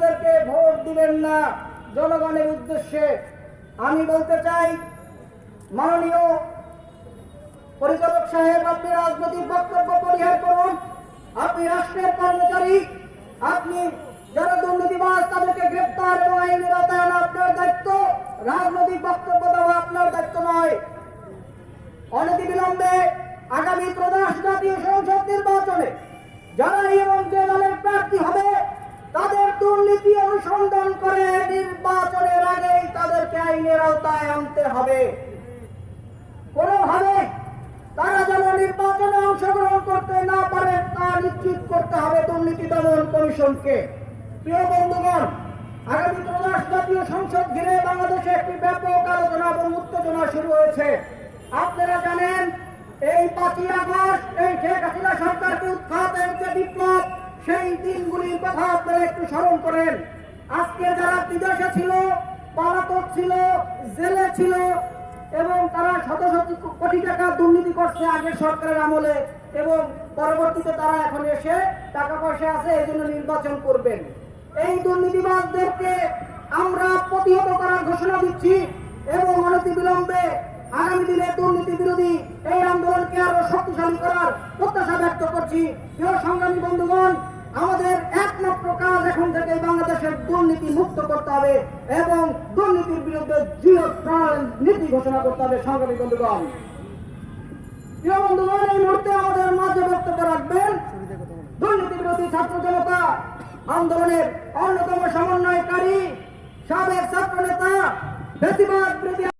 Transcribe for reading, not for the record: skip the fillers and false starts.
দুর্নীতিবাজদেরকে vote দিবেন না। জনগণের উদ্দেশ্যে আমি বলতে চাই, মাননীয় পরিচালক সাহেব, আপনি রাজনৈতিক বক্তব্য পরিহার করুন। আপনি রাষ্ট্রের কর্মচারী, আপনি যারা দুর্নীতিবাজ তাদেরকে গ্রেপ্তার এবং আইনের আওতায় আনা আপনার দায়িত্ব। রাজনৈতিক বক্তব্য দেওয়া আপনার দায়িত্ব নয়। অনতিবিলম্বে আগামী ত্রয়োদশ জাতীয় সংসদ নির্বাচনে যারা এবং যে দলের প্রার্থী হবে তাদের দুর্নীতি অনুসন্ধান করে নির্বাচনের আগেই তাদেরকে আইনের আওতায় আনতে হবে। কোনোভাবে তারা যেন নির্বাচনে অংশগ্রহণ করতে না পারে তা নিশ্চিত করতে হবে দুর্নীতি দমন কমিশনকে। প্রিয় বন্ধুগণ, আগামী ত্রয়োদশ জাতীয় সংসদ ঘিরে বাংলাদেশে একটি ব্যাপক আলোচনা এবং উত্তেজনা শুরু হয়েছে। আপনারা জানেন, এই 5ই আগস্ট এই শেখ হাসিনা সরকারকে উৎখাতের যে বিপ্লব, সেই দিনগুলির কথা আপনারা একটু স্মরণ করেন। আজকে যারা বিদেশে ছিল, পলাতক ছিল, জেলে ছিল এবং তারা শত শত কোটি টাকা দুর্নীতি করছে আগের সরকারের আমলে এবং পরবর্তীতে তারা এখন এসে টাকা পয়সা আছে এই জন্য নির্বাচন করবেন। এই দুর্নীতিবাজদেরকে আমরা প্রতিহত করার ঘোষণা দিচ্ছি এবং অনতিবিলম্বে আগামী দিনে দুর্নীতি বিরোধী এই আন্দোলনকে আরো শক্তিশালী করার প্রত্যাশা ব্যক্ত করছি। প্রিয় সংগ্রামী বন্ধুগণ, আমাদের একমাত্র কাজ এখন থেকে বাংলাদেশের দুর্নীতি মুক্ত করতে হবে এবং দুর্নীতির বিরুদ্ধে জিরো টলারেন্স নীতি ঘোষণা করতে হবে। সংগ্রামী বন্ধুগণ, প্রিয় বন্ধুগণ, এই মুহূর্তে আমাদের মাঝে বক্তব্য রাখবেন দুর্নীতি বিরোধী ছাত্র জনতা আন্দোলনের অন্যতম সমন্বয়কারী সাবেক ছাত্র নেতা, ফ্যাসিবাদ বিরোধী